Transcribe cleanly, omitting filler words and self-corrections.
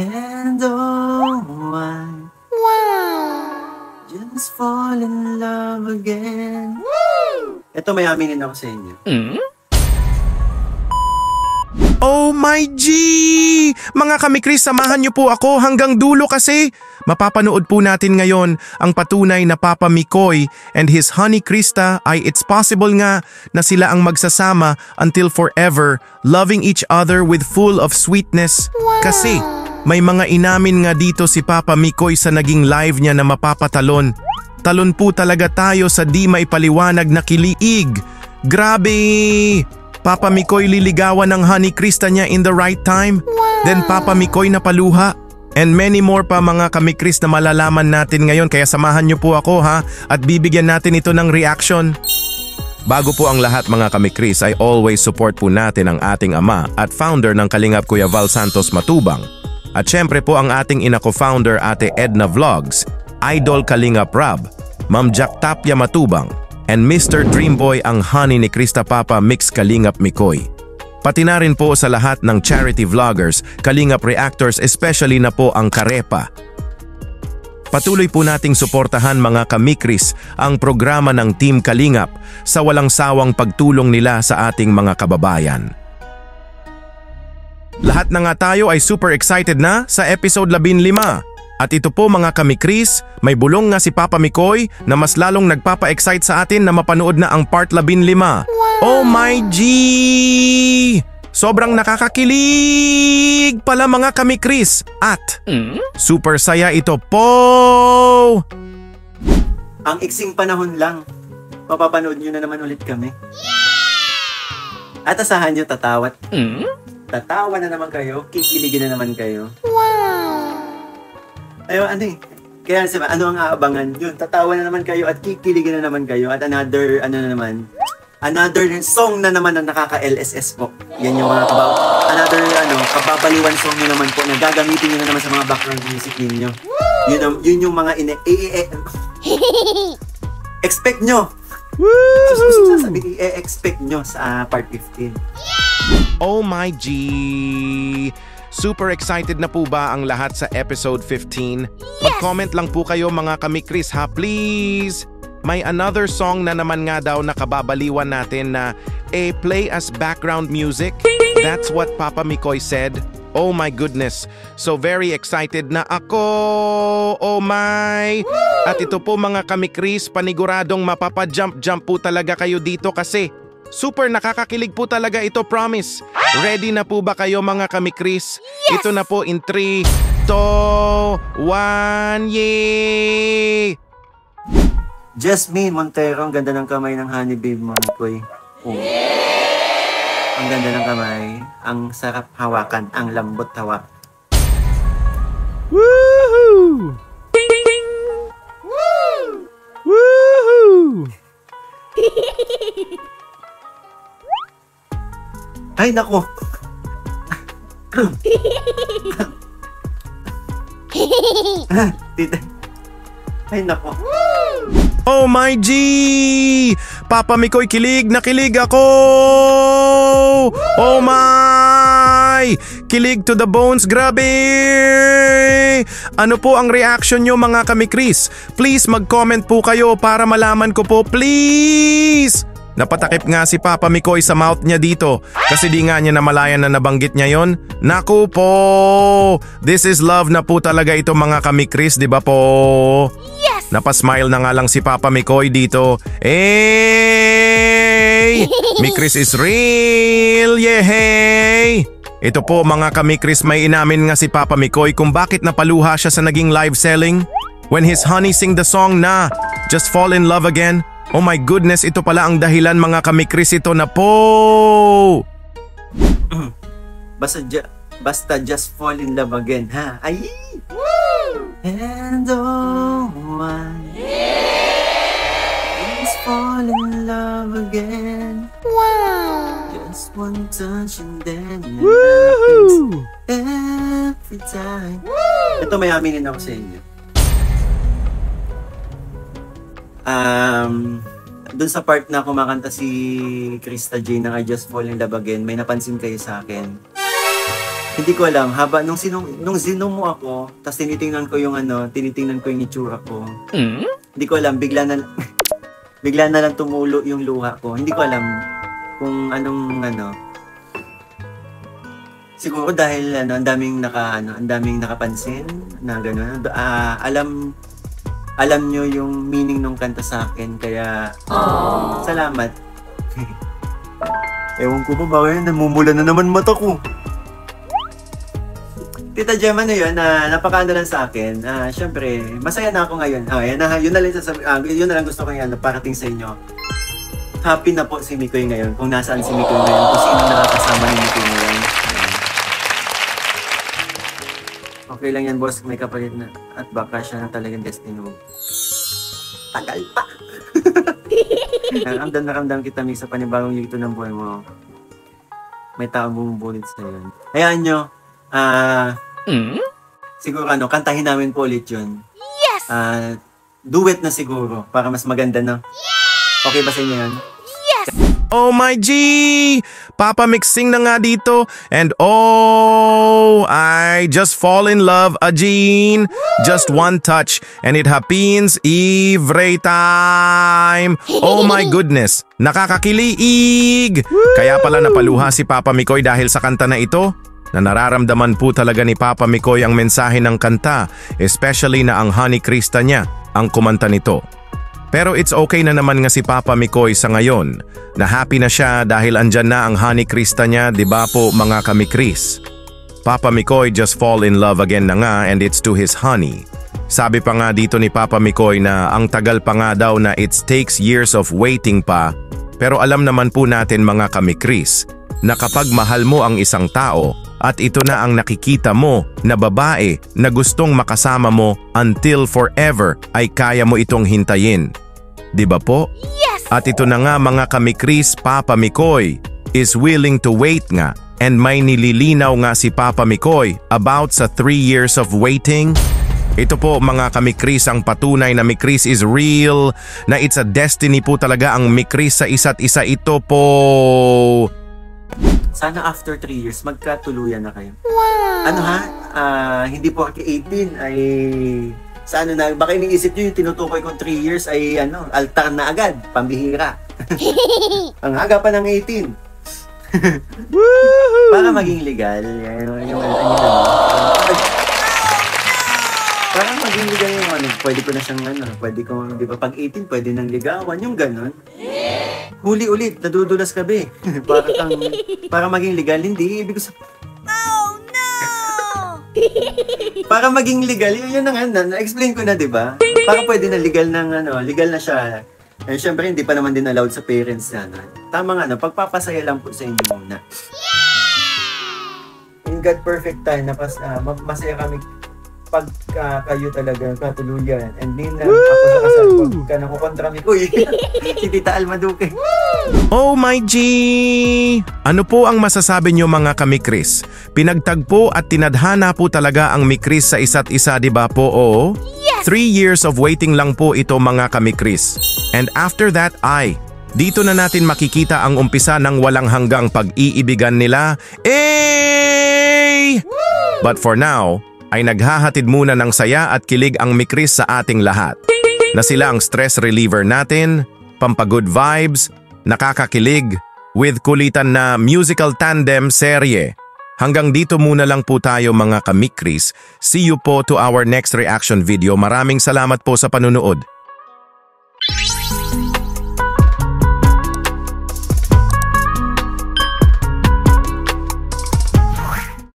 And oh, wow, just fall in love again. Woo! Ito may aminin ako sa inyo. Oh my G! Mga kamikris, samahan niyo po ako hanggang dulo kasi mapapanood po natin ngayon ang patunay na Papa Mikoy and his honey Krista ay it's possible nga na sila ang magsasama until forever, loving each other with full of sweetness. Wow. Kasi may mga inamin nga dito si Papa Mikoy sa naging live niya na mapapatalon. Talon po talaga tayo sa di maipaliwanag na kiliig. Grabe! Papa Mikoy liligawan ng honey Krista niya in the right time. Wow. Then Papa Mikoy napaluha. And many more pa mga kamikris na malalaman natin ngayon, kaya samahan niyo po ako ha at bibigyan natin ito ng reaction. Bago po ang lahat mga kamikris ay always support po natin ang ating ama at founder ng Kalingap Kuya Val Santos Matubang. At syempre po ang ating ina co-founder Ate Edna Vlogs, Idol Kalingap Rab, Ma'am Jack Tapia Matubang, and Mr. Dreamboy ang honey ni Krista Papa Mix Kalingap Mikoy. Pati na rin po sa lahat ng charity vloggers, Kalingap reactors, especially na po ang Karepa. Patuloy po nating suportahan mga kamikris ang programa ng Team Kalingap sa walang sawang pagtulong nila sa ating mga kababayan. Lahat na nga tayo ay super excited na sa episode 15. At ito po mga kamikris, may bulong nga si Papa Mikoy na mas lalong nagpapa-excite sa atin na mapanood na ang part 15. Wow. Oh my G! Sobrang nakakakilig pala mga kamikris at super saya ito po! Ang iksing panahon lang, mapapanood nyo na naman ulit kami. At asahan nyo tatawat. Tatawa na naman kayo, kikiligin na naman kayo. Wow! Ayaw, kaya sabi, ano ang aabangan? Yun, tatawa na naman kayo at kikiligin na naman kayo at another song na naman na nakaka-LSS po. Yan yung mga kababaliwan song nyo naman po na gagamitin nyo na naman sa mga background music ninyo. Yun yung mga expect nyo. I-expect nyo sa part 15. Oh my G! Super excited na po ba ang lahat sa episode 15? Yes! Mag-comment lang po kayo mga kamikris ha, please! May another song na naman nga daw na kababaliwan natin na play as background music. That's what Papa Mikoy said. Oh my goodness! So very excited na ako! Oh my! Woo! At ito po mga kamikris, paniguradong mapapa-jump po talaga kayo dito kasi super nakakakilig po talaga ito, promise. Ready na po ba kayo mga kamikris? Yes! Ito na po in 3, 2, 1, yay! Jasmine Montero, ang ganda ng kamay ng honey babe mo, Mikoy. Oh. Ang ganda ng kamay, ang sarap hawakan, ang lambot hawak. Woohoo! Woo! Woohoo! Ay, nako! Ay, nako! Oh my G! Papa Mikoy, kilig na kilig ako! Oh my! Kilig to the bones, grabe! Ano po ang reaction nyo mga kamikris? Please mag-comment po kayo para malaman ko po, please! Napatakip nga si Papa Mikoy sa mouth niya dito kasi di nga niya namalayan na nabanggit niya yon. Naku po! This is love na po talaga ito mga kamikris, di ba po? Yes! Napasmile na nga lang si Papa Mikoy dito. Hey! Mikris is real! Yehey! Ito po mga kamikris, may inamin nga si Papa Mikoy kung bakit napaluha siya sa naging live selling. When his honey sing the song na Just Fall in Love Again. Oh my goodness, ito pala ang dahilan mga kamikris, ito na po! Basta just fall in love again, ha? Ay! Woo! And oh my, just fall in love again. Wow! Just one touch and then it happens every time. Woo! Ito may aminin ako sa inyo. Doon sa part na kumakanta si Krista J ng I Just Fall in Love Again, may napansin kayo sa akin. Hindi ko alam, nung zinom mo ako, tapos tinitingnan ko yung itsura ko. Hindi ko alam, bigla na lang tumulo yung luha ko. Hindi ko alam kung anong siguro dahil ang daming nakapansin na gano'n. Alam nyo yung meaning ng kanta sa akin, kaya salamat. Ewan ko ba, bakit namumula na naman mata ko. Tita Gem, yun, napakaano lang sa akin. Siyempre, masaya na ako ngayon. Yun na lang gusto ko parating sa inyo. Happy na po si Mikoy ngayon, kung nasaan si Mikoy ngayon, kung sino nakakasama ni Mikoy ngayon. Okay lang yan, boss, may kapalit na. At baka siya na talagang destiny mo. Tagal pa! Naramdam kita, Mick, sa panibagong yugto ng buhay mo. May taong bumubulit sa yun. Hayaan nyo, siguro kantahin namin po ulit yun. Yes! Duet na siguro, para mas maganda, no? Yeah! Okay ba sa inyo yun? Yes! Oh my G! Papa mixing na nga dito. And oh, I just fall in love again. Just one touch and it happens every time. Oh my goodness, nakakakilig! Kaya pala napaluha si Papa Mikoy dahil sa kanta na ito. Na nararamdaman po talaga ni Papa Mikoy ang mensahe ng kanta, especially na ang Honey Krista niya ang kumanta nito. Pero it's okay na naman nga si Papa Mikoy sa ngayon, na happy na siya dahil andyan na ang Honey Krista niya, di ba po mga kamikris? Papa Mikoy just fall in love again na nga and it's to his honey. Sabi pa nga dito ni Papa Mikoy na ang tagal pa nga daw na it takes years of waiting pa, pero alam naman po natin mga kamikris, na kapag mahal mo ang isang tao at ito na ang nakikita mo na babae na gustong makasama mo until forever ay kaya mo itong hintayin. Di ba po? Yes! At ito na nga mga kamikris, Papa Mikoy is willing to wait nga and may nililinaw nga si Papa Mikoy about sa 3 years of waiting. Ito po mga kamikris ang patunay na Mikris is real, na it's a destiny po talaga ang Mikris sa isa't isa. Ito po. Sana after 3 years, magkatuluyan na kayo. Wow! Hindi po 18 ay... baka iniisip nyo yung tinutukoy kong 3 years ay altar na agad, pambihira. Ang aga pa ng 18. Para maging legal, para maging legal yung pwede ko na siyang pwede ko, di ba, pag 18, pwede nang ligawan, yung ganon. Huli ulit, nadudulas ka be. para maging legal, hindi, ibig ko Oh no! para maging legal, yun na nga, na-explain ko na, di ba? Para pwede na legal legal na siya. Eh, syempre, hindi pa naman din allowed sa parents na. Tama nga, pagpapasaya lang po sa inyo muna. In God perfect time, masaya kami pag kayo talaga katuluyan. And din ako sa kasal, pagka nakukontra mi ko, si Tita Alma Duque. Oh my G! Ano po ang masasabi nyo mga kamikris? Pinagtagpo at tinadhana po talaga ang Mikris sa isa't isa, di ba po? Oo? Yes! 3 years of waiting lang po ito mga kamikris. And after that dito na natin makikita ang umpisa ng walang hanggang pag-iibigan nila. But for now, ay naghahatid muna ng saya at kilig ang Mikris sa ating lahat. Na sila ang stress reliever natin, pampagood vibes, nakakakilig, with kulitan na musical tandem serye. Hanggang dito muna lang po tayo mga kamikris. See you po to our next reaction video. Maraming salamat po sa panunood.